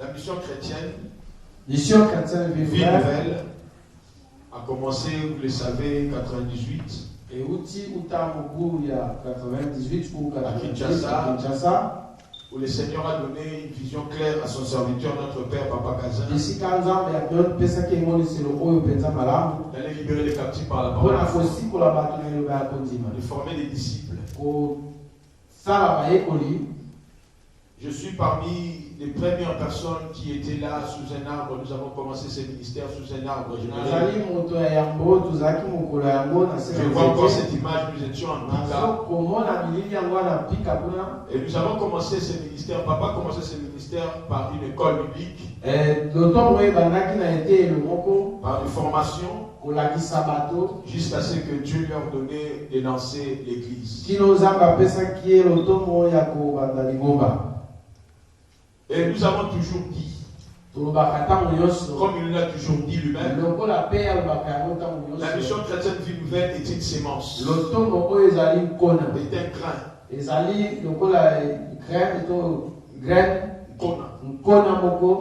La mission chrétienne, mission chrétienne Vie Nouvelle, a commencé, vous le savez, 98. Et outil il y a 98 ou 98 à Kinshasa. Où le Seigneur a donné une vision claire à son serviteur, notre Père, Papa Kazan. D'aller libérer les captifs par la parole. De former des disciples. Je suis parmi les premières personnes qui étaient là sous un arbre. Nous avons commencé ce ministère sous un arbre. Je vois encore cette image, nous étions en Pika. Et nous avons commencé ce ministère, papa a commencé ce ministère par une école biblique. Par une formation. Jusqu'à ce que Dieu lui a ordonné de lancer l'église. Et nous avons toujours dit, comme il l'a toujours dit lui-même, la mission chrétienne Vie Nouvelle est une sémence, est un grain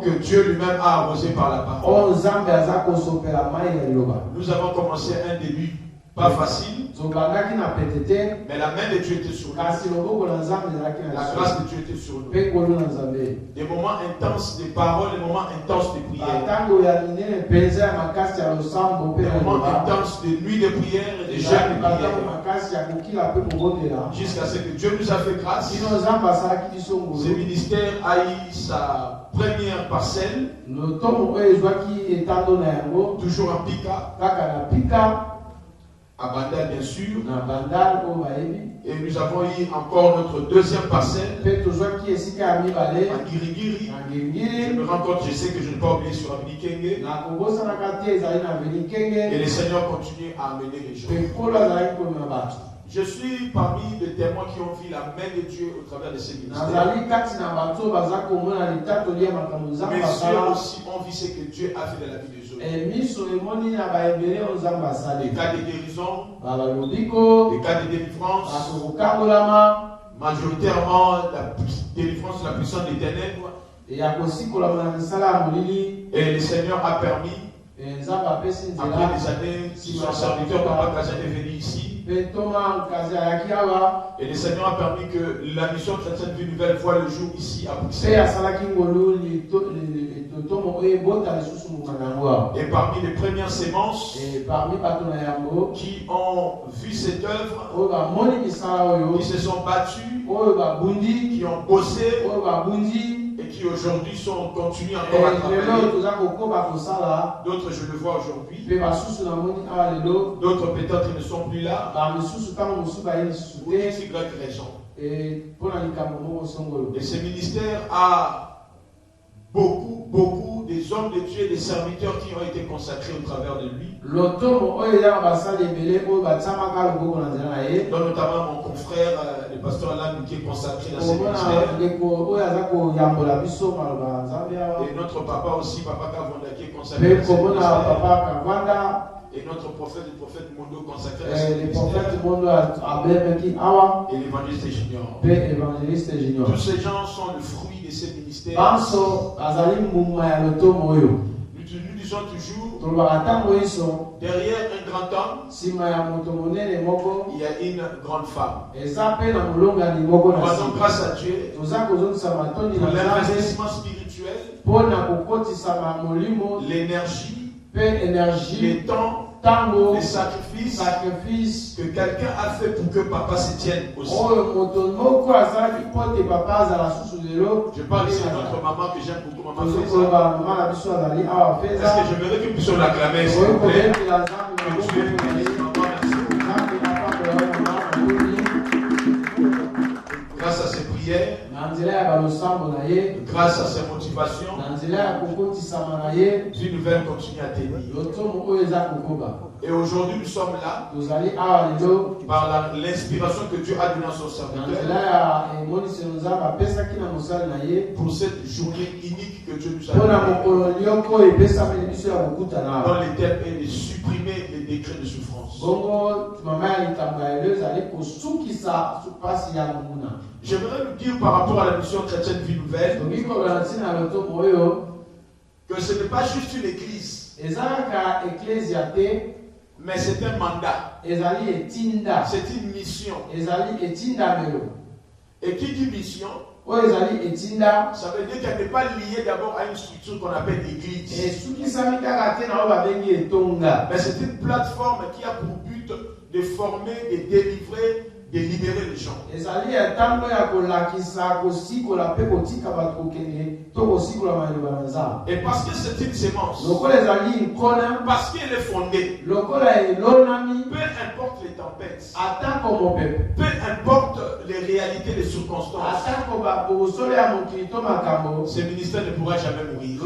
que Dieu lui-même a arrosé par la parole. Nous avons commencé un début pas facile, mais la main de Dieu était sur nous. La grâce de Dieu était sur nous. Des moments intenses de paroles, des moments intenses de prières. Des moments intenses de nuits de prière et de jeûnes de prière. Jusqu'à ce que Dieu nous a fait grâce. Ce ministère a eu sa première parcelle. Toujours en Pika. À Bandal, bien sûr. Et nous avons eu encore notre deuxième parcelle. À Girigiri. Je me rends compte, je sais que je n'ai pas oublié sur Abidikenge. Et le Seigneur continue à amener les gens. Je suis parmi les témoins qui ont vu la main de Dieu au travers de ces ministères. Mais ceux aussi ont vu ce que Dieu a fait de la vie des autres. Les cas de guérison, les cas de délivrance, majoritairement la délivrance de la puissance des ténèbres. Et le Seigneur a permis, après des années, si son serviteur Papa Kazan est venu ici. Et le Seigneur a permis que la mission chrétienne Vie Nouvelle voit le jour ici à Bruxelles. Et parmi les premières sémences qui ont vu cette œuvre, qui se sont battus, qui ont bossé, et qui aujourd'hui continuent encore à travailler. D'autres, je le vois aujourd'hui. D'autres, peut-être, ils ne sont plus là. Pour X, Y raison. Et ce ministère a beaucoup des hommes de Dieu, des serviteurs qui ont été consacrés au travers de lui. Dont notamment mon confrère, le pasteur Alain, qui est consacré dans ce ministère. Et notre papa aussi, Papa Kavanda, qui est consacré dans ce ministère. Et notre prophète, le prophète Mondo, consacré à ce ministère. Et l'évangéliste Junior. Tous ces gens sont le fruit de ces ministères. Nous disons toujours, derrière un grand homme, il y a une grande femme. Nous rendons grâce à Dieu pour l'investissement spirituel, l'énergie, le temps, les sacrifices que quelqu'un a fait pour que papa se tienne aussi. Je parle ici de notre maman que j'aime beaucoup, maman Feza. Est-ce que j'aimerais que nous puissions l'acclamer, s'il vous plaît? Que Dieu bénisse maman, merci. Grâce à ses prières, grâce à ses motivations, Vie Nouvelle continue à tenir. Et aujourd'hui, nous sommes là par l'inspiration que Dieu a donnée à son serviteur pour cette journée unique que Dieu nous a donnée, dont le thème est de supprimer les décrets de souffrance. J'aimerais nous dire par rapport à la mission chrétienne Vie Nouvelle que ce n'est pas juste une église, mais c'est un mandat. C'est une mission. Et qui dit mission, ça veut dire qu'elle n'est pas liée d'abord à une structure qu'on appelle l'église. Mais c'est une plateforme qui a pour but de former, de délivrer, de libérer les gens. Et parce que c'est une sémence, parce qu'elle est fondée, peu importe les tempêtes, peu importe les réalités, les circonstances, ce ministère ne pourra jamais mourir. Il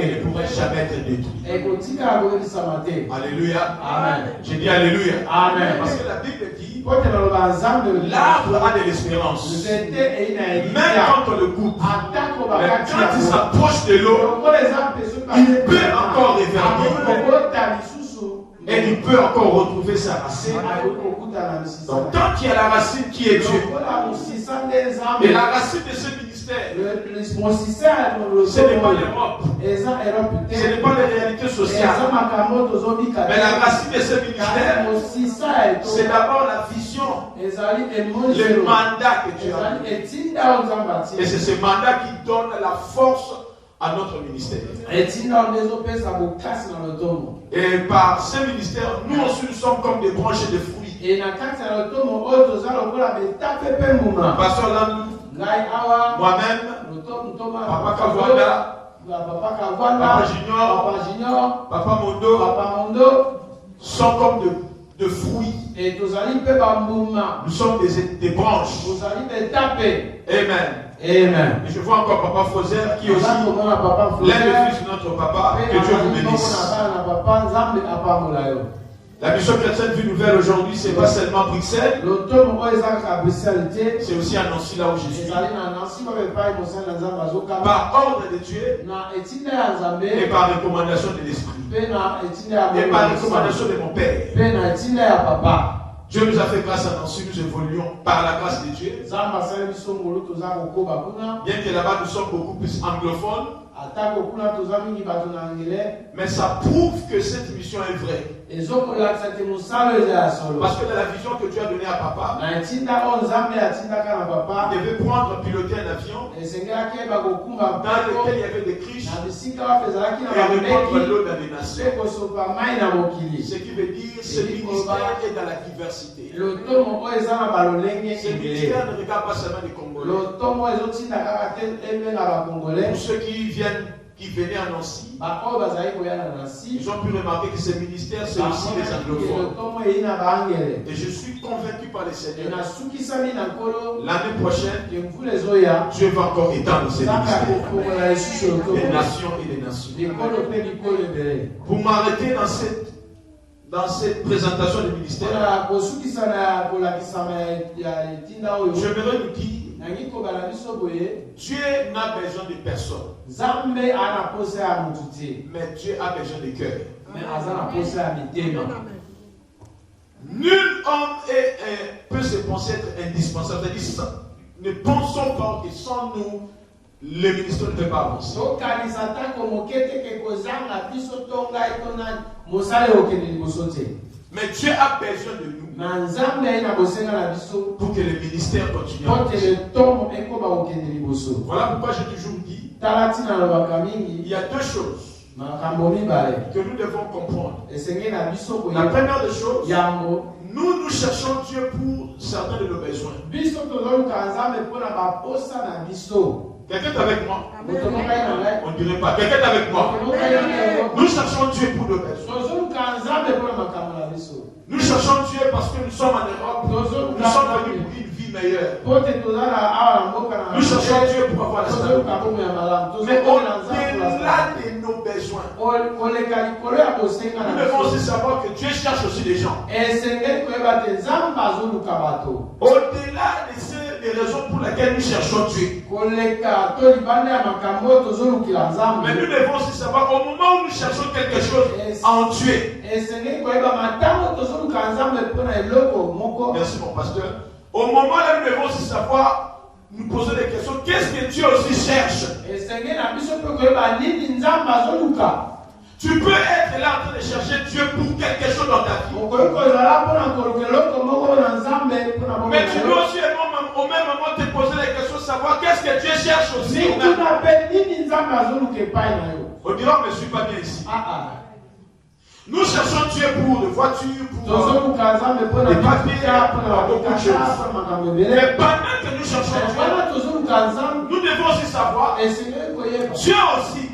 ne pourra jamais être détruit. Alléluia. Amen. J'ai dit Alléluia. Amen. Parce que la Bible dit l'arbre a de l'espérance. Même quand on le coupe, quand il s'approche de l'eau, il peut encore reverdir. Et il peut encore retrouver sa racine. Donc, tant qu'il y a la racine qui est Dieu, et la racine de ce ministère, ce n'est pas l'Europe, ce n'est pas les réalités sociales, mais la racine de ce ministère, c'est d'abord la vision, le mandat que Dieu a. Et c'est ce mandat qui donne la force à notre ministère. Et par ce ministère, nous aussi nous sommes comme des branches de fruits. Pasteur Landou, moi-même, Papa Kavwanda, Papa Junior, Papa Mondo, sont comme de fruits. Nous sommes des branches. Amen. Amen. Et je vois encore Papa Frozer qui est aussi l'un des fils de notre papa. Que Dieu vous bénisse. La mission chrétienne Vie Nouvelle aujourd'hui, c'est pas seulement Bruxelles, c'est aussi à Nancy, là où je suis. Par ordre de Dieu et par recommandation de l'Esprit. Et par recommandation de mon Père. Dieu nous a fait grâce à Nancy, nous évoluons par la grâce de Dieu. Bien que là-bas nous sommes beaucoup plus anglophones, mais ça prouve que cette mission est vraie. Parce que dans la vision que Dieu a donnée à papa, il devait prendre, piloter un avion dans lequel il y avait des criches et répandre l'eau dans les nations. Ce qui veut dire que ce ministère est dans la diversité. Ce ministère ne regarde pas seulement les Congolais. Pour ceux qui venaient à Nancy, ils ont pu remarquer que ce ministère, c'est aussi les anglophones. Et je suis convaincu par le Seigneur. L'année prochaine, Dieu va encore étendre ce ministère. Des nations et des nations. Pour m'arrêter dans cette présentation du ministère, j'aimerais nous dire, Dieu n'a besoin de personne. Mais Dieu a besoin de cœur. Nul homme peut se penser être indispensable. C'est-à-dire, ne pensons pas que sans nous, le ministère ne peut pas avancer. Mais Dieu a besoin de nous pour que le ministère continue. Voilà pourquoi j'ai toujours dit, il y a deux choses que nous devons comprendre. La première des choses, nous cherchons Dieu pour certains de nos besoins. Quelqu'un est avec moi? On ne dirait pas. Quelqu'un est avec moi? Nous cherchons Dieu pour nos besoins. Nous cherchons Dieu parce que nous sommes en Europe. Nous sommes venus pour une vie meilleure. Nous cherchons Dieu pour avoir la stabilité. Mais au-delà de nos besoins, nous devons aussi savoir que Dieu cherche aussi des gens. Au-delà de des raisons pour lesquelles nous cherchons Dieu. Mais nous devons aussi savoir au moment où nous cherchons quelque chose en Dieu. Merci mon pasteur. Au moment là, nous devons aussi savoir nous poser des questions. Qu'est-ce que Dieu aussi cherche? Tu peux être là en train de chercher Dieu pour quelque chose dans ta vie. Mais tu dois aussi au même moment te poser des questions, savoir qu'est-ce que Dieu cherche aussi. On dira, mais je ne suis pas bien ici. Nous cherchons Dieu pour les voitures, pour les papiers, pour beaucoup de choses. Mais pendant que nous cherchons Dieu, nous devons aussi savoir Dieu aussi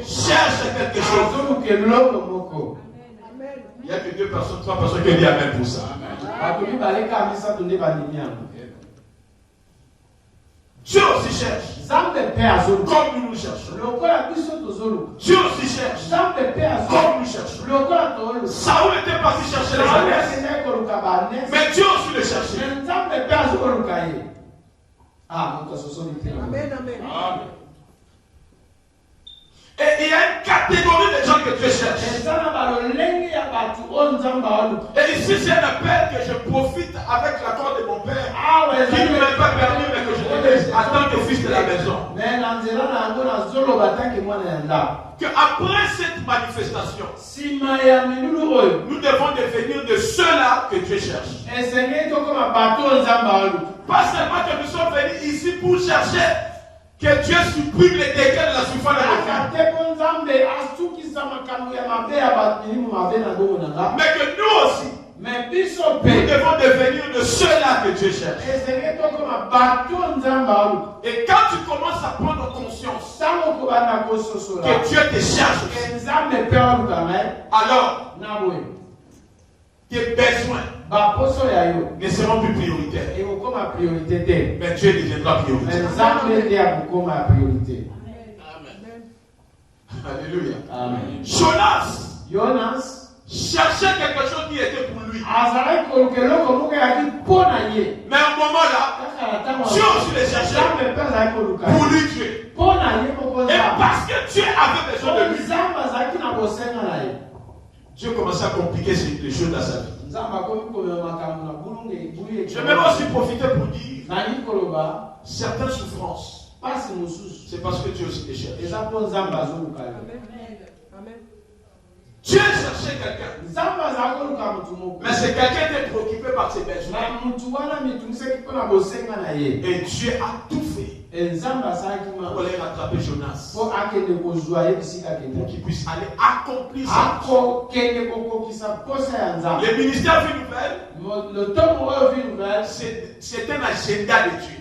cherche quelque chose. Il n'y a que 2 personnes, 3 personnes qui disent Amen pour ça. Dieu aussi cherche. Comme nous nous cherchons. Dieu aussi cherche. Comme nous cherchons. Saoul était parti chercher les ânesse. Mais Dieu aussi le cherchait. Amen, amen. Et il y a une catégorie de gens que Dieu cherche. Et ici, c'est un appel que je profite avec l'accord de mon père, qui ne m'a pas permis, mais que je dise en tant que fils de la maison. Que après cette manifestation, nous devons devenir de ceux-là que Dieu cherche. Pas seulement que nous sommes venus ici pour chercher que Dieu supprime les décrets de la souffrance de la mais que nous aussi, nous devons devenir de ceux-là que Dieu cherche. Et quand tu commences à prendre conscience que Dieu te cherche, alors tes besoins ne seront plus prioritaires. Mais Dieu deviendra prioritaire. Alléluia. Amen. Jonas cherchait quelque chose qui était pour lui. Mais à un moment là, Dieu aussi le cherchait pour lui tuer. Et parce que Dieu avait besoin de lui, Dieu commençait à compliquer les choses dans sa vie. Je vais aussi profiter pour dire certaines souffrances. C'est parce que Dieu aussi te cherche. Dieu cherchait quelqu'un. Mais c'est quelqu'un qui est préoccupé par ses besoins. Et Dieu a tout fait pour aller rattraper Jonas. Pour qu'il puisse aller accomplir ça. Le ministère vie nouvelle, c'est un agenda de Dieu.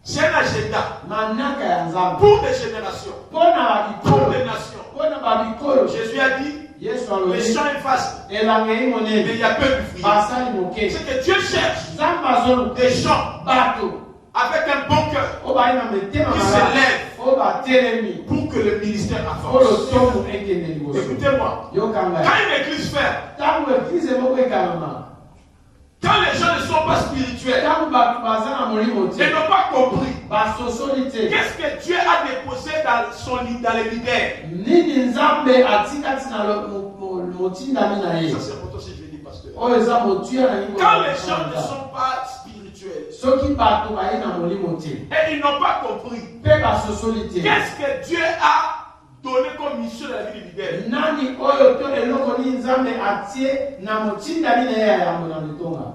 C'est un agenda pour des générations, pour des nations. Jésus a dit, les champs effacent, mais il y a peu de fruits. C'est que Dieu cherche des gens avec un bon cœur qui se lèvent pour que le ministère avance. Écoutez-moi, quand une église ferme, quand les gens ne sont pas spirituels et n'ont pas compris qu'est-ce que Dieu a déposé dans les leaders. Ça c'est important si je le dis, pasteur. Quand les gens ne sont pas spirituels et ils n'ont pas compris qu'est-ce que Dieu a donné comme mission dans la vie du leader.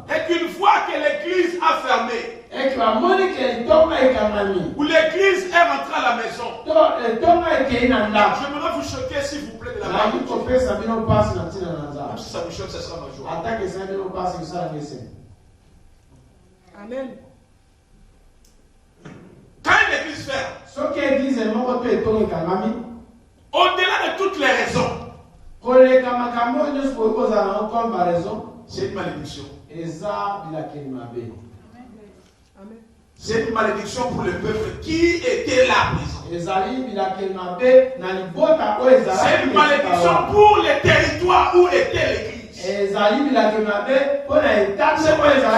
Et qu'une fois que l'église a fermé, ou l'église est rentrée à la maison, j'aimerais vous choquer s'il vous plaît de la part de Dieu. Même si ça vous choque, ce sera ma joie. Amen. Quand une église ferme, au-delà de toutes les raisons, c'est une malédiction. C'est une malédiction pour le peuple qui était là présent. C'est une malédiction pour les territoires où était l'église.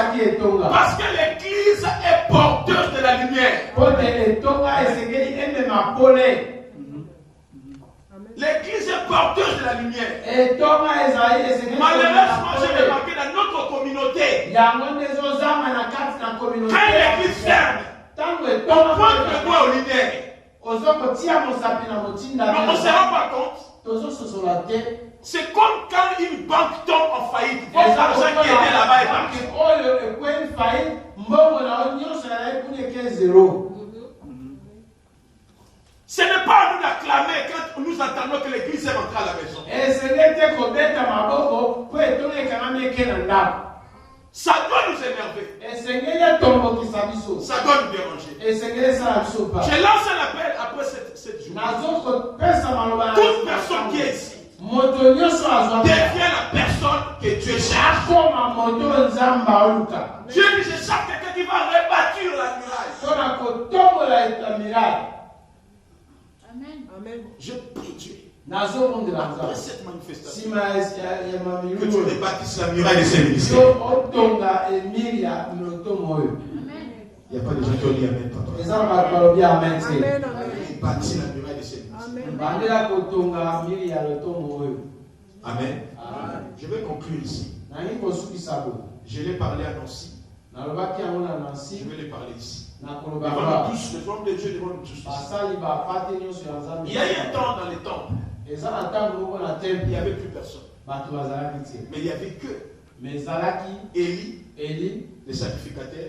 l'église. Parce que l'église est porteuse de la lumière. L'église est porteuse de la lumière. Malheureusement, j'ai remarqué dans notre communauté, quand l'église ferme, on pointe le doigt au leader. Mais on ne se rend pas compte. C'est comme quand une banque tombe en faillite. Votre argent qui était là-bas est parti. Ce n'est pas à nous d'acclamer quand nous entendons que l'église est rentrée à la maison. Ça doit nous énerver. Ça doit nous déranger. Je lance un appel après cette journée. Toute personne qui est ici devient la personne que Dieu cherche. Dieu dit, je cherche quelqu'un qui va rebâtir la muraille. Amen. Je prie Dieu. Après cette manifestation, que tu rebâtisses la muraille de ces ministères. Il n'y a pas de gens qui ont dit Amen, papa. Amen. Bâtis la muraille de ces ministères. Amen. Je vais conclure ici. Je l'ai parlé à Nancy. Je vais les parler ici. Devant nous tous, les hommes de Dieu devant nous tous. Il y a eu un temps dans les temples. Il n'y avait plus personne. Mais il n'y avait que Élie, le sacrificateur,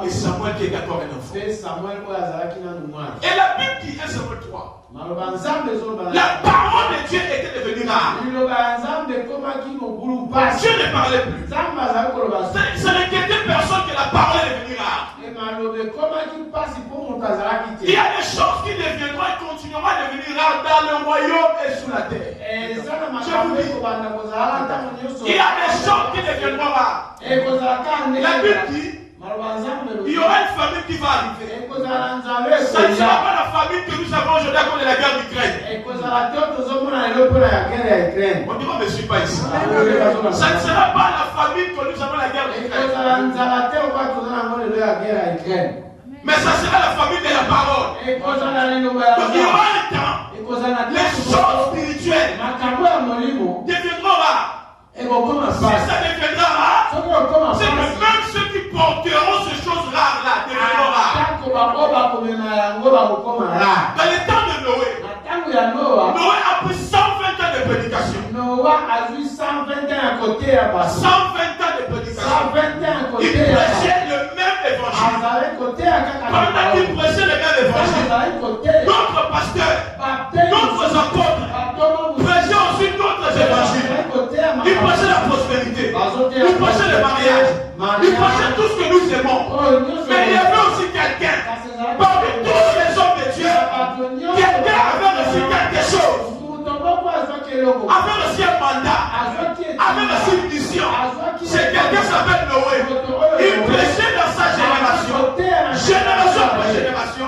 et Samuel qui est encore un enfant. Et la Bible dit, 1 Samuel 3, la parole de Dieu était devenue rare. Dieu ne parlait plus. Ce n'est qu'une personne que la parole est devenue rare. Il y a des choses qui deviendront et continueront à devenir rares dans le royaume et sous la terre. Je vous dis, il y a des choses qui deviendront rares. La Bible dit, il y aura une famille qui va arriver. Ça ne sera pas la famille que nous avons aujourd'hui à cause de la guerre d'Ukraine. On dit, on ne suit pas ici. Ça ne sera pas la famille que nous avons la guerre d'Ukraine. Mais ça sera la famille de la parole. Donc il y aura un temps, les choses spirituelles deviendront rares. Si ça deviendra rare, c'est que même ceux qui porteront ces choses rares-là deviendront rares. Dans les temps de Noé, Noé a pris 120 ans de prédication. 120 ans de prédication. Il prêchait le même évangile. Pendant qu'il prêchait le même évangile, d'autres pasteurs, d'autres apôtres prêchaient aussi d'autres évangiles. Ils prêchaient la prospérité. Ils prêchaient le mariage. Ils prêchaient tout ce que nous aimons. Mais il y avait aussi quelqu'un, parmi tous les hommes de Dieu, quelqu'un avait reçu quelque chose. Avait reçu un mandat. Avait reçu une mission. C'est quelqu'un qui s'appelle Noé. Il prêchait dans sa génération. Génération après génération.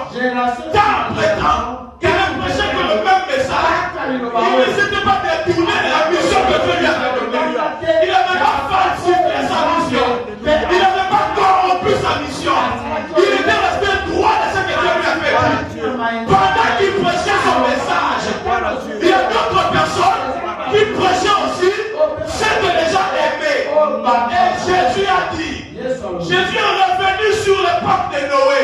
Temps après temps. Il ne prêchait que le même message. Il ne s'était pas détourné de la mission que Dieu lui avait donnée. Il n'avait pas falsifié sa mission. Il n'avait pas corrompu sa mission. Il était resté droit de ce que Dieu lui avait dit. Pendant qu'il prêchait son message, il y a d'autres personnes qui prêchaient aussi ce que les gens aimaient. Et Jésus a dit, Jésus est revenu sur l'époque de Noé.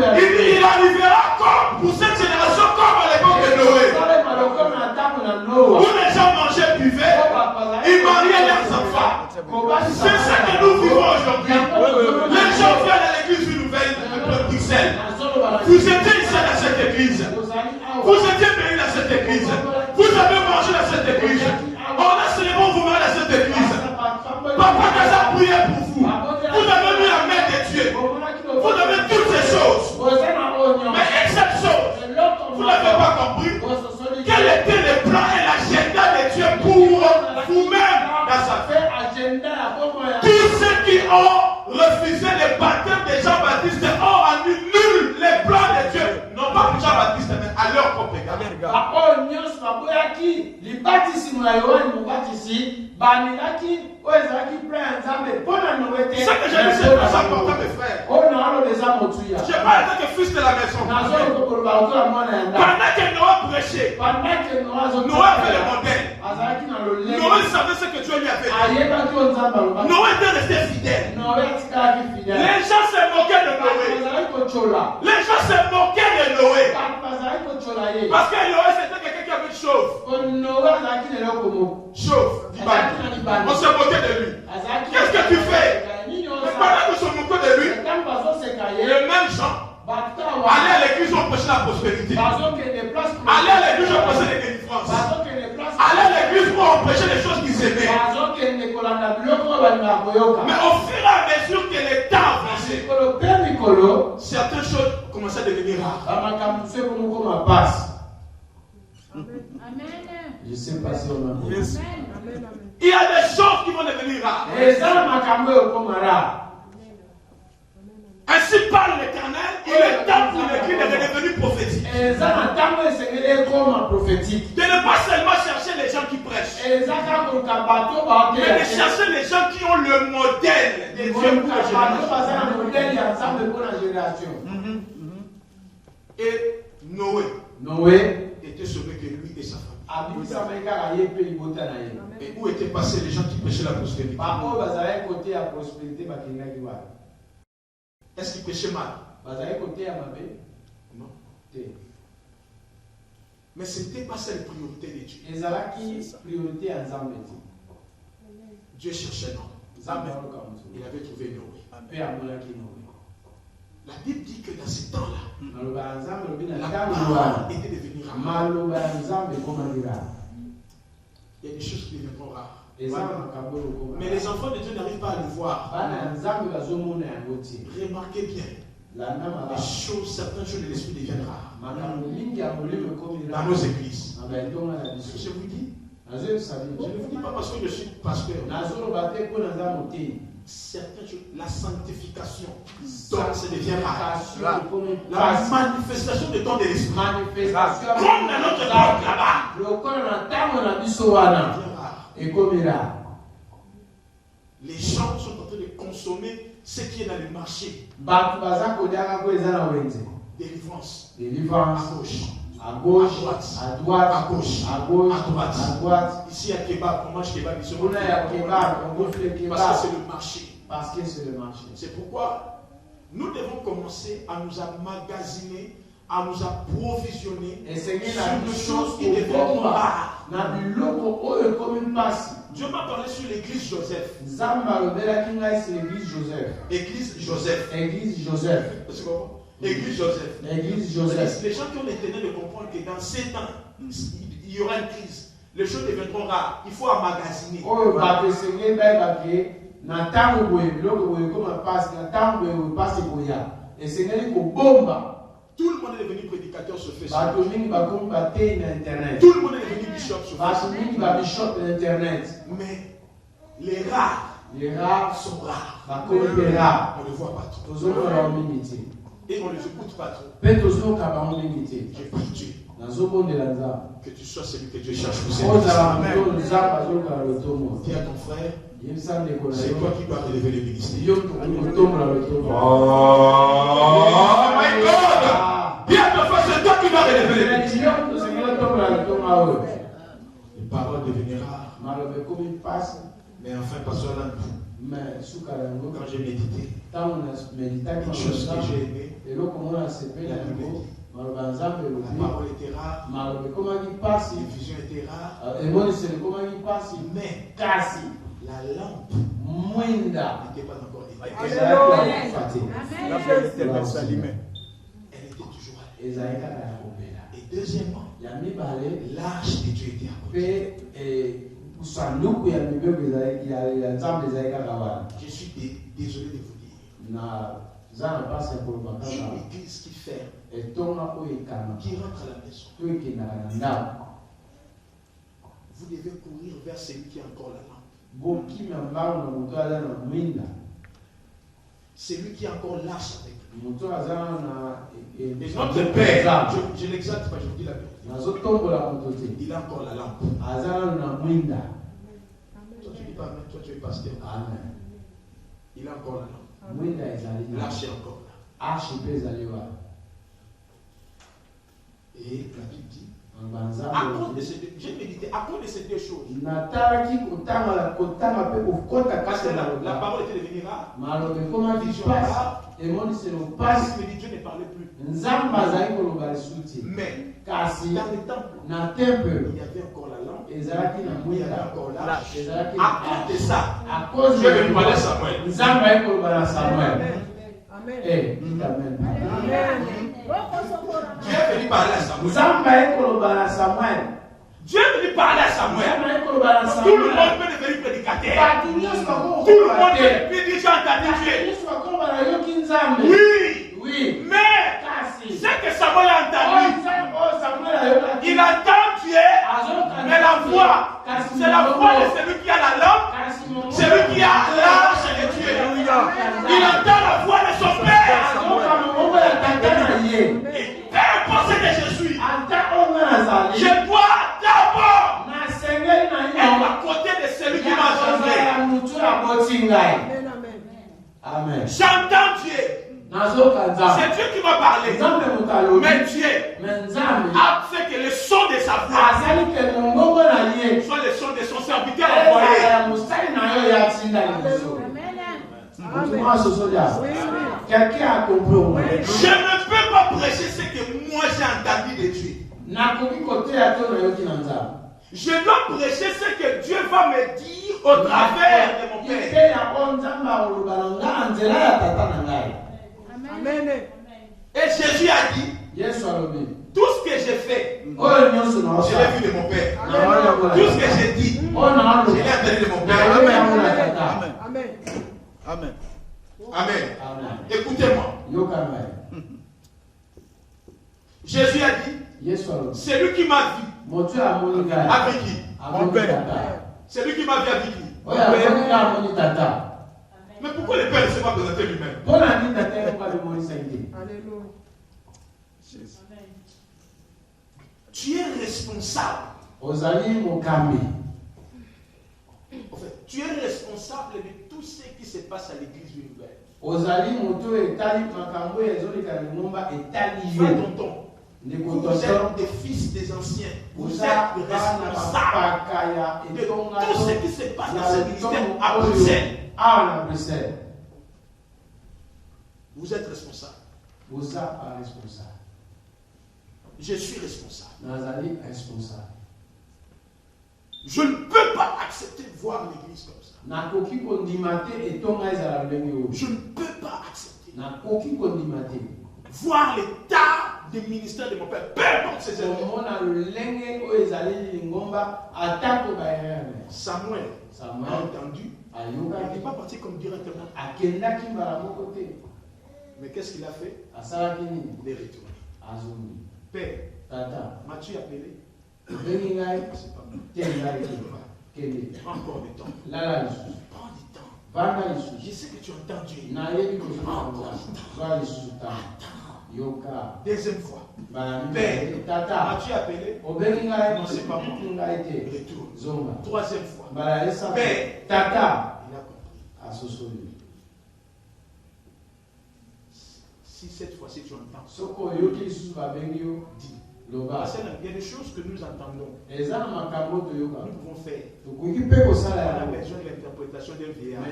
Il arrivera comme pour cette génération comme à l'époque de Noé. Où les gens mangeaient, buvaient, ils mariaient leurs enfants. C'est ça que nous vivons aujourd'hui. Les gens viennent à l'église une nouvelle de Bruxelles. Vous étiez ici dans cette église. Vous étiez bénis dans cette église. Vous avez mangé dans cette église. On a célébré vous dans cette église. Papa Gaza prié pour vous. Vous avez mis la main de Dieu. Vous avez toutes ces choses. Mais une seule chose, vous n'avez pas compris. Quel était le plan et l'agenda de Dieu pour vous-même dans sa vie? Tous ceux qui ont refusé le baptême de Jean-Baptiste ont rendu nul les plans de Dieu. Non pas pour Jean-Baptiste, mais à leur propre égard. Ce que j'ai dit, c'est très important, mes frères. Je parle en tant que fils de la maison. Pendant que Noé prêchait, Noé avait le modèle. Noé savait ce que Dieu lui avait dit. Noé était resté fidèle. Les gens se moquaient de Noé. Les gens se moquaient de Noé. Parce que Noé, c'était quelqu'un qui avait une chauve. Chauve, on se moquait de lui. Qu'est-ce que tu fais? Mais pendant que se moquait de lui, les mêmes gens allaient à l'église pour prêcher la prospérité. Allaient à l'église pour prêcher les délivrances. Allaient à l'église pour prêcher les choses qu'ils aimaient. Mais au fur et à mesure que les temps avançaient, certaines choses commençaient à devenir rares. Je ne sais pas si on a compris. Il y a des choses qui vont devenir rares. Ainsi parle l'Éternel, il est temps pour l'église de devenir prophétique. De ne pas seulement chercher les gens qui prêchent, mais de chercher les gens qui ont le modèle de Dieu pour la génération. Et Noé était sauvé que lui et sa famille. Et où étaient passés les gens qui prêchaient la prospérité? Est-ce qu'ils prêchaient mal? Non. Mais ce n'était pas cette priorité de Dieu. Dieu cherchait un homme. Il avait trouvé Noé. La Bible dit que dans ce temps-là, la parole était devenue rare. Il y a des choses qui deviendront rares. Mais les enfants de Dieu n'arrivent pas à le voir. Remarquez bien. Les choses, certaines choses de l'esprit deviennent rares. Dans nos églises. Je vous dis, je ne vous dis pas parce que je suis pasteur. Certaines choses, la sanctification, donc ça devient rare. La manifestation de don de l'esprit, comme dans notre époque là-bas, les gens sont en train de consommer ce qui est dans le marché. Délivrance. À gauche, à droite, à gauche, à droite. Ici à kebab, on mange kebab, ici on mange kebab. Parce que c'est le marché. C'est pourquoi nous devons commencer à nous emmagasiner, à nous approvisionner sur des choses qui deviennent rares. Dieu m'a parlé sur l'église Joseph. Église Joseph. Église Joseph. Les gens qui ont l'éternel de comprendre que dans ces temps, il y aura une crise. Les choses deviendront rares. Il faut emmagasiner. Tout le monde est devenu prédicateur sur Facebook. Tout le monde est devenu bishop sur Facebook. Mais les rares sont rares. On ne les voit pas trop. Et on ne les écoute pas trop. Je prie Dieu que tu sois celui que Dieu cherche pour ses enfants. Dis à ton frère, c'est toi qui dois relever le ministère. Oh my God! Dis à ton frère, c'est toi qui dois relever le ministère. Les paroles devenaient rares. Mais enfin, pasteur Landou, quand j'ai médité, une chose que j'ai aimée, la Bible dit, la parole était rare, les visions étaient rares, mais la lampe n'était pas encore éteinte. Elle était toujours allée. Et deuxièmement, l'âge de Dieu était à côté. Je suis désolé de vous dire. Une église qui ferme, qui rentre à la maison, vous devez courir vers celui qui a encore la lampe. C'est lui qui est encore l'arche avec lui. Et notre Père, je l'exalte pas, je vous dis la vérité. Il a encore la lampe. Toi tu dis pas amen, toi tu es pasteur. Amen. Il a encore la lampe. L'arche est encore là. Et la Bible dit, à cause de ces deux, j'ai médité, à cause de ces deux choses. Parce que la parole était devenue rare. Vision rare. Et mon Dieu, Dieu ne parlait plus. Mais dans le temple, il y avait encore la lampe. Il y avait encore l'arche. À cause de ça, Dieu veut parler à Samuel. Amen. Dieu est venu parler à Samuel. Dieu est venu parler à Samuel. Tout le monde peut devenir prédicateur. Tout le monde peut dire j'ai entendu Dieu. Oui. Mais ce que Samuel a entendu, il entend Dieu, mais la voix, c'est la voix de celui qui a la lampe, celui qui a l'arche de Dieu. Il entend la voix de son Père. Et peu importe ce que je suis, je dois d'abord être à côté de celui qui m'a engendré. Amen. J'entends Dieu. C'est Dieu qui m'a parlé. Mais Dieu a fait que le son de sa voix soit le son de son serviteur envoyé. Quelqu'un a compris au moins. Je ne peux pas prêcher ce que moi j'ai entendu de Dieu. Je dois prêcher ce que Dieu va me dire au travers de mon Père. Amen. Et Jésus a dit, tout ce que j'ai fait, je l'ai vu de mon Père. Tout ce que j'ai dit, je l'ai entendu de mon Père. Amen. Amen. Écoutez-moi. Jésus a dit, c'est lui qui m'a vu. Avec qui? Mon Père. C'est lui qui m'a vu avec qui? Mais pourquoi le Père ne s'est pas présenté lui-même? Alléluia. Tu es responsable. En fait, tu es responsable de tout ce qui se passe à l'église nouvelle. Frère tonton, vous êtes des fils des anciens. Vous êtes responsables de tout ce qui se passe dans ce ministère à Bruxelles. Vous êtes responsable. Je suis responsable. Je ne peux pas accepter de voir l'église comme ça. Je ne peux pas accepter voir l'état des ministères de mon Père. Peu importe ses ennemis. Samuel a entendu. Il n'est pas parti comme directement. Mais qu'est-ce qu'il a fait? Il est retourné. Père, m'as-tu appelé? C'est pas bon. Encore du temps. Prends du temps. Je sais que tu entends Dieu. Deuxième fois. Père, m'as-tu appelé? Non, c'est pas moi. Retourne. Troisième fois. Père, il a compris. Si cette fois-ci tu entends, dis. Parce qu'il y a des choses que nous entendons. Nous pouvons faire. On a besoin de l'interprétation d'un vieillard.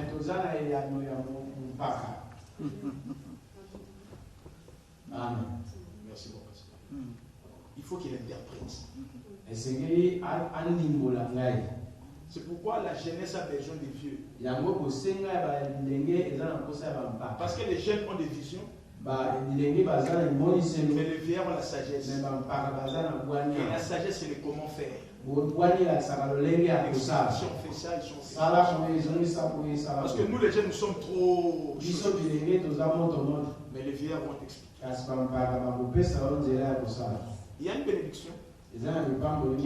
Amen. Merci mon pasteur. Il faut qu'il interprète. C'est pourquoi la jeunesse a besoin des vieux. Parce que les jeunes ont des visions. Mais les vieillards ont la sagesse. Et la sagesse, c'est le comment faire. Si on fait ça, ils sont fait. Parce que nous, les jeunes, nous sommes trop. Mais les vieillards vont t'expliquer. Il y a une bénédiction qui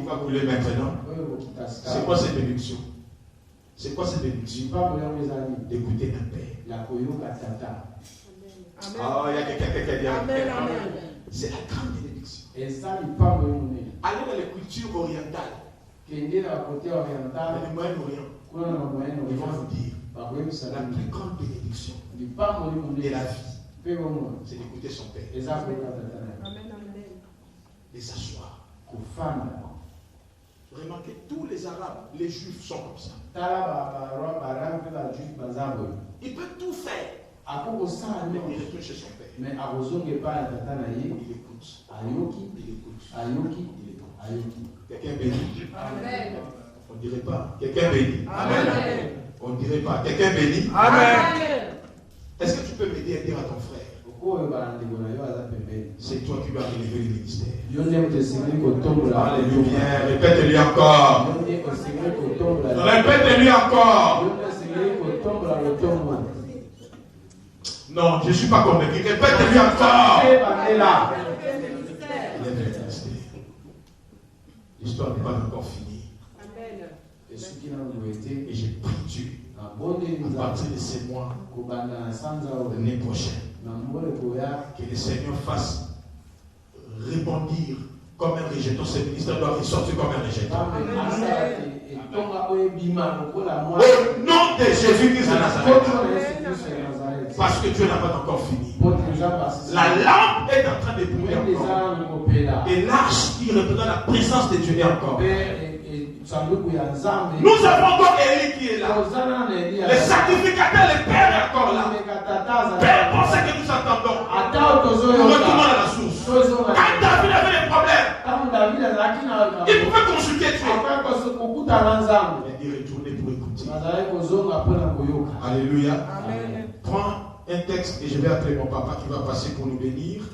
va couler maintenant. C'est quoi cette bénédiction? C'est quoi cette bénédiction? D'écouter un père. Ah, il y a quelqu'un qui a dit Amen. C'est la grande bénédiction. Et ça, il parle de nous. Allez dans les cultures orientales. Qui est dans le côté oriental. Dans le Moyen-Orient. Ils vont vous dire la plus grande bénédiction de la vie, c'est d'écouter son père. Amen. Et s'asseoir. Remarquez, tous les Arabes, les Juifs sont comme ça. Il peut tout faire. Mais il retourne chez son père. Il écoute. Quelqu'un béni. Amen. On ne dirait pas. Quelqu'un béni. Amen. On ne dirait pas. Quelqu'un béni. Amen. Est-ce que tu peux m'aider à dire à ton frère? C'est toi qui vas relever le ministère. Alléluia. Répète-lui encore. Répète-lui encore. Non, je ne suis pas convaincu. Répète-lui encore. L'histoire n'est pas encore finie. Et j'ai pris Dieu à partir de ces mois, l'année prochaine, que le Seigneur fasse rebondir comme un rejeton. Ce ministère doit ressortir comme un rejeton. Au nom de Jésus-Christ de Nazareth. Parce que Dieu n'a pas encore fini. La lampe est en train de brûler encore. Et l'arche qui représente la présence de Dieu est encore. Nous avons encore Élie qui est là. Le sacrificateur, le Père est encore là. Père, pour ce que nous attendons, nous retournons à la source. Quand David avait des problèmes, il pouvait consulter Dieu. Il dit retourner pour écouter. Alléluia. Amen. Prends un texte et je vais appeler mon papa qui va passer pour nous bénir.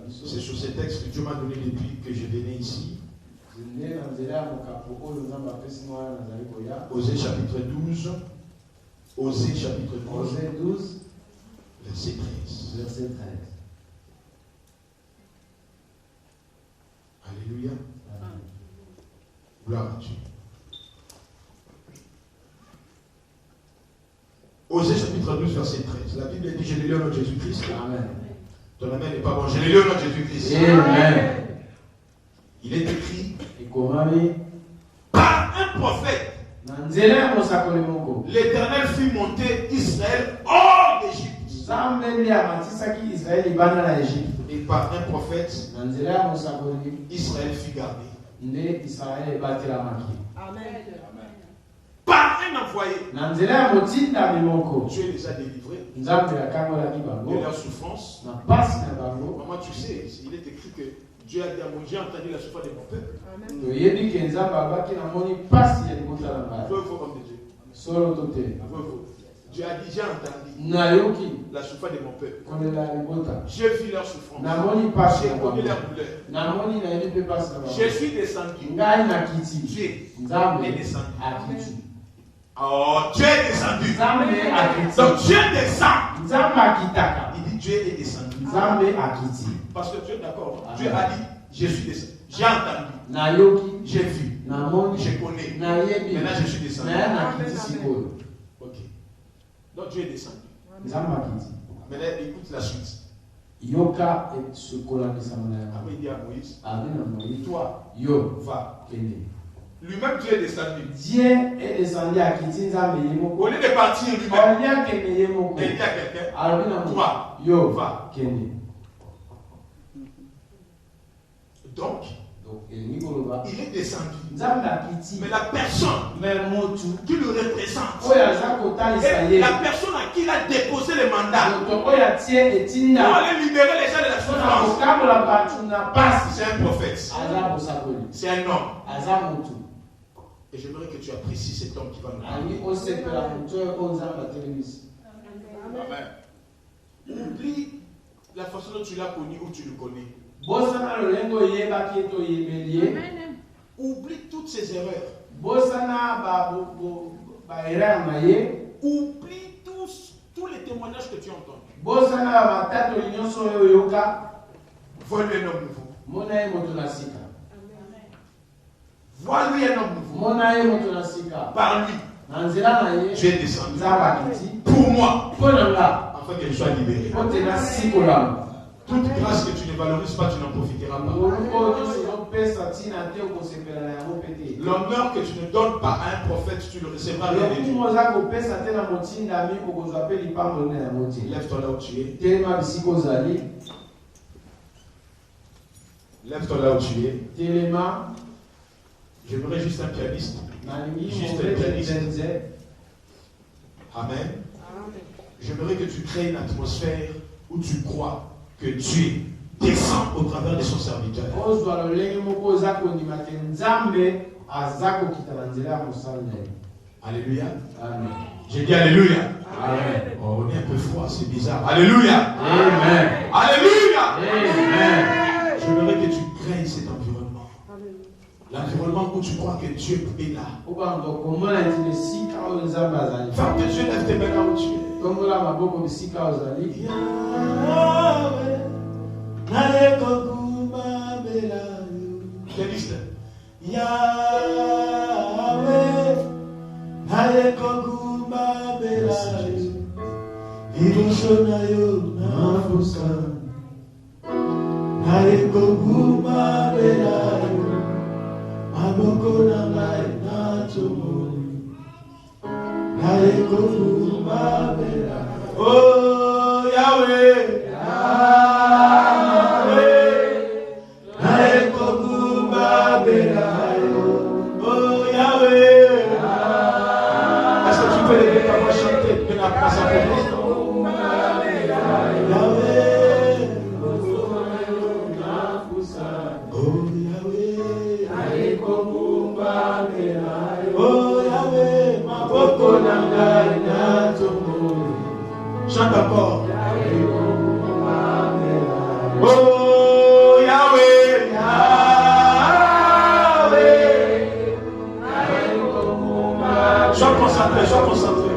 C'est sur ces textes que Dieu m'a donné depuis que je venais ici. Osée chapitre 12. Osée chapitre 12. Verset 13. Alléluia. Gloire à Dieu. Osée chapitre 12, verset 13. La Bible dit, je l'ai lu au nom de Jésus-Christ. Amen. Ton amen n'est pas bon. Je l'ai lu au nom de Jésus-Christ. Amen. Il est écrit par un prophète. L'Éternel fit monter Israël hors d'Égypte. Et par un prophète, Israël fut gardé. Amen. Par un envoyé, Dieu les a délivrés de leur souffrance. Maman, tu sais, il est écrit que Dieu a dit à Moïse, j'ai entendu la souffrance de mon peuple. Faut comme de Dieu. Dieu a dit, j'ai entendu la souffrance de mon peuple. J'ai vu leur souffrance. J'ai connu leur douleur. Je suis descendu. Dieu est descendu. Oh, Dieu est descendu. Donc Dieu descend. Il dit Dieu est descendu. Parce que Dieu est d'accord. Dieu a dit, je suis descendu. J'ai entendu. J'ai vu. Je connais. Maintenant je suis descendu. Ok. Donc Dieu est descendu. Maintenant écoute la suite. Après il dit à Moïse, toi, va. Lui-même Dieu est descendu. Au lieu de partir lui-même, il dit à quelqu'un, toi, va. Donc, il est descendu. Mais la personne qui le représente, et la personne à qui il a déposé le mandat pour aller libérer les gens de la souffrance, c'est un prophète. C'est un homme. Et j'aimerais que tu apprécies cet homme qui va nous parler. Amen. Oublie la façon dont tu l'as connu ou tu le connais. Oublie toutes ces erreurs. Oublie tous les témoignages que tu as entendus. Vois-lui un homme nouveau. Vois-lui un homme nouveau. Par lui. tu es descendu pour moi, afin que je sois libéré. Toute grâce que tu ne valorises pas, tu n'en profiteras pas. L'honneur que tu ne donnes pas à un prophète, tu le recevras rien de Dieu. Lève-toi là où tu es. Lève-toi là où tu es. J'aimerais juste un pianiste. Juste un pianiste. Amen. J'aimerais que tu crées une atmosphère où tu crois que Dieu descend au travers de son serviteur. Alléluia. Amen. J'ai dit Alléluia. Amen. Oh, on est un peu froid, c'est bizarre. Alléluia. Amen. Alléluia. Amen. J'aimerais que tu crées cet environnement. L'environnement où tu crois que Dieu est là. Ferme tes yeux, lève tes mains là où tu es. Pianiste. Oh Yahweh, oh Yahweh. Est-ce que tu peux lever ta voix chanter de la place à Christ? Chante encore. Oh Yahweh, Yahweh. Sois concentré, sois concentré.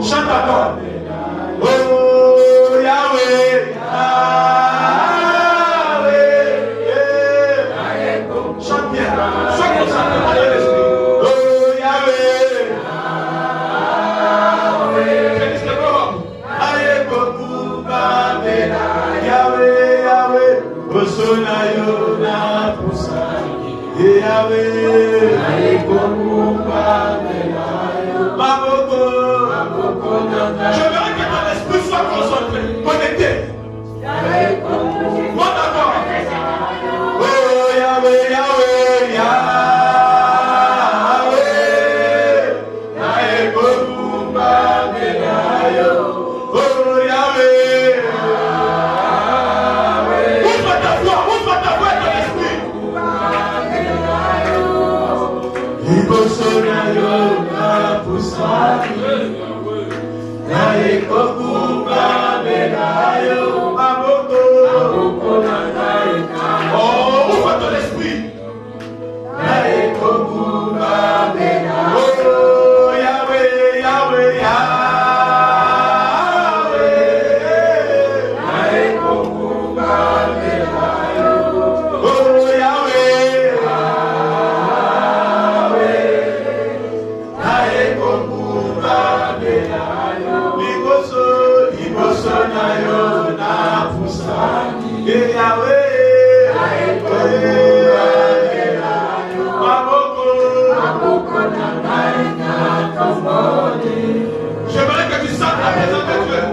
Chante encore. Oh Yahweh, Yahweh. Chante bien. Sois concentré dans l'esprit. Oh Yahweh, Yahweh, Yahweh. Osonayo na pusani. Yahweh, je veux que ton esprit soit concentré, connecté. Moi d'accord. Oh Yahweh, Yahweh, Yahweh. Oh Yahweh. Ouvre ta voix et ton esprit. Oh, ouvre ton esprit. Oh, Yahweh, Yahweh, Yahweh. Oh, Yahweh. J'aimerais que tu sentes la présence de Dieu.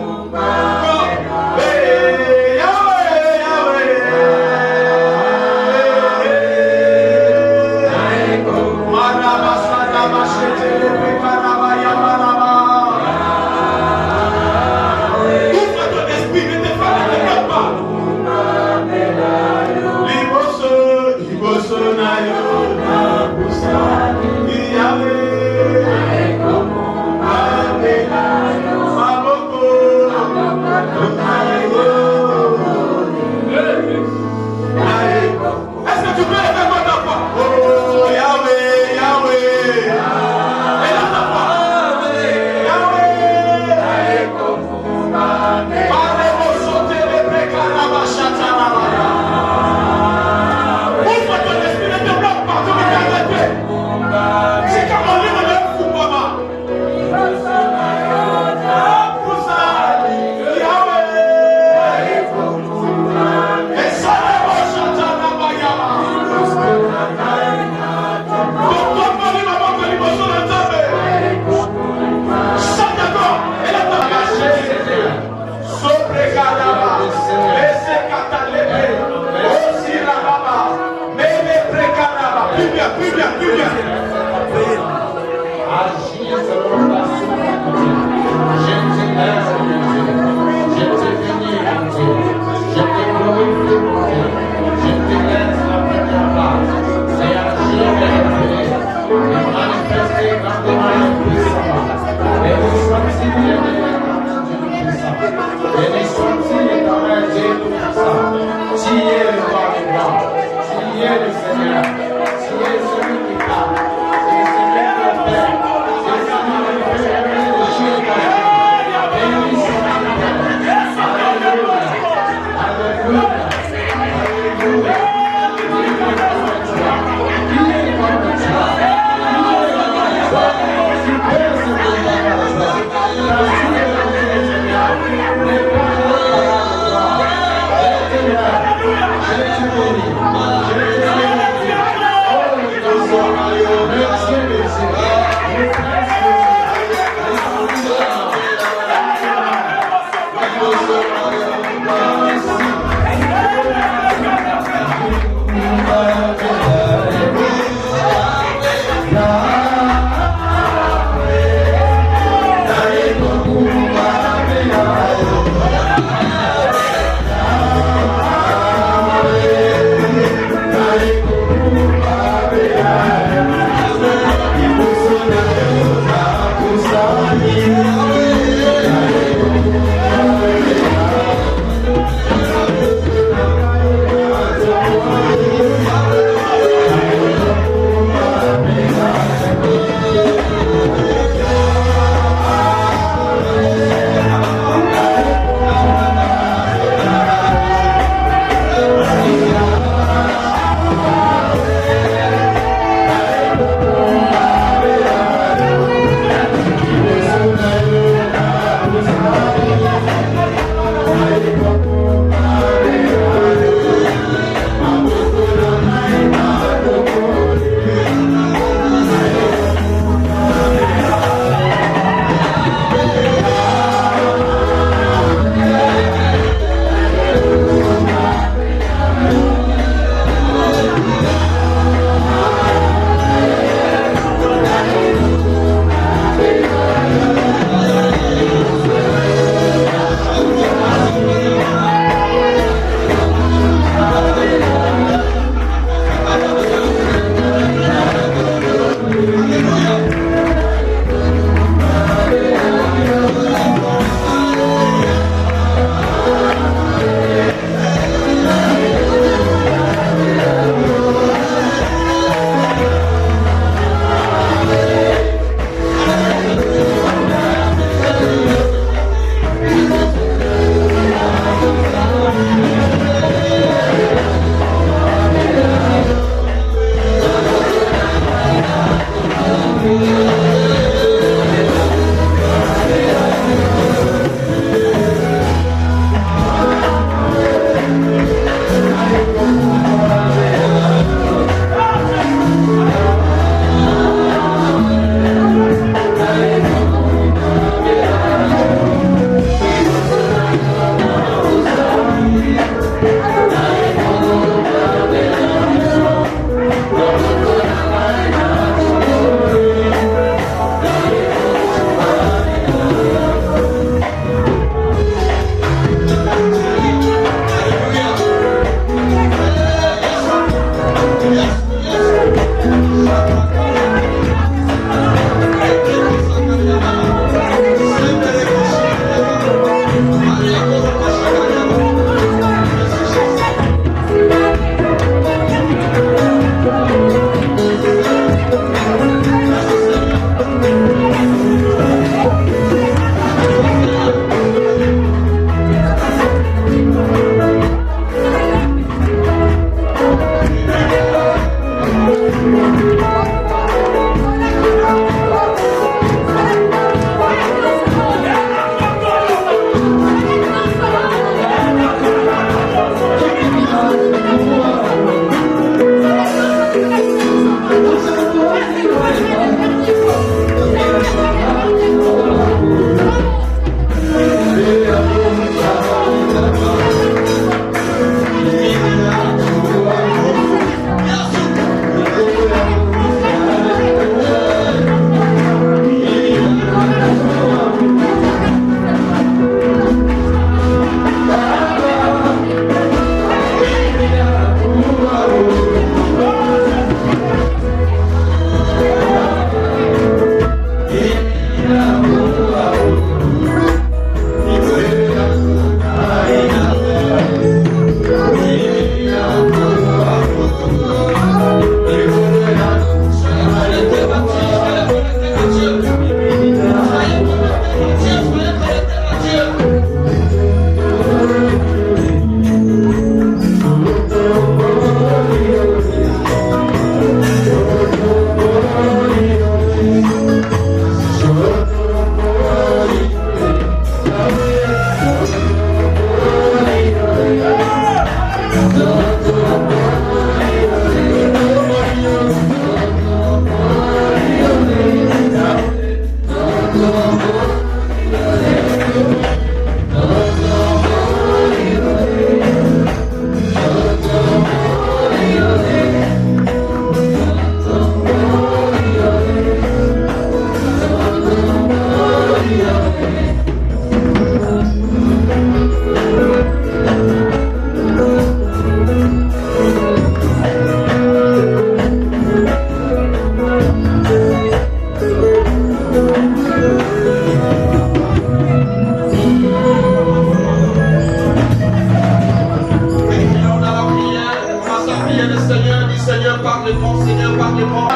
Seigneur, par le monde.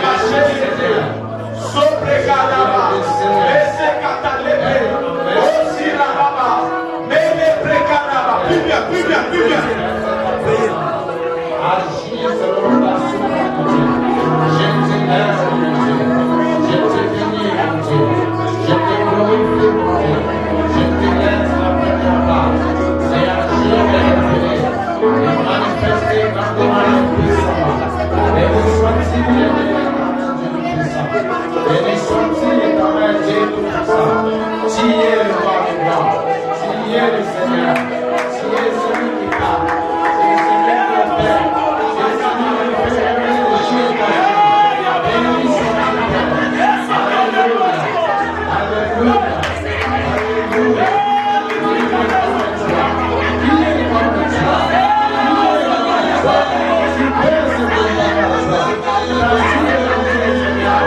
Plus bien. Agis selon ta souveraineté. Je t'élève, mon Dieu. Je te bénis, mon Dieu. Je te glorifie, mon Dieu. Je te laisse la première part. C'est agir et révéler. Et manifester grandement le puissant. Et nous sortir de l'éternel Dieu puissant. Et nous sortir l'éternel Dieu puissant. Tu es le roi du roi. Tu es le Seigneur. Tu es celui qui parle. Tu es celui qui opère. Tu es celui qui fait aimer le Dieu de ta vie. Béni soit ton nom. Alléluia. Alléluia. Alléluia. Qui est comme toi? Tu peux se débarrasser. Tu as su le Seigneur.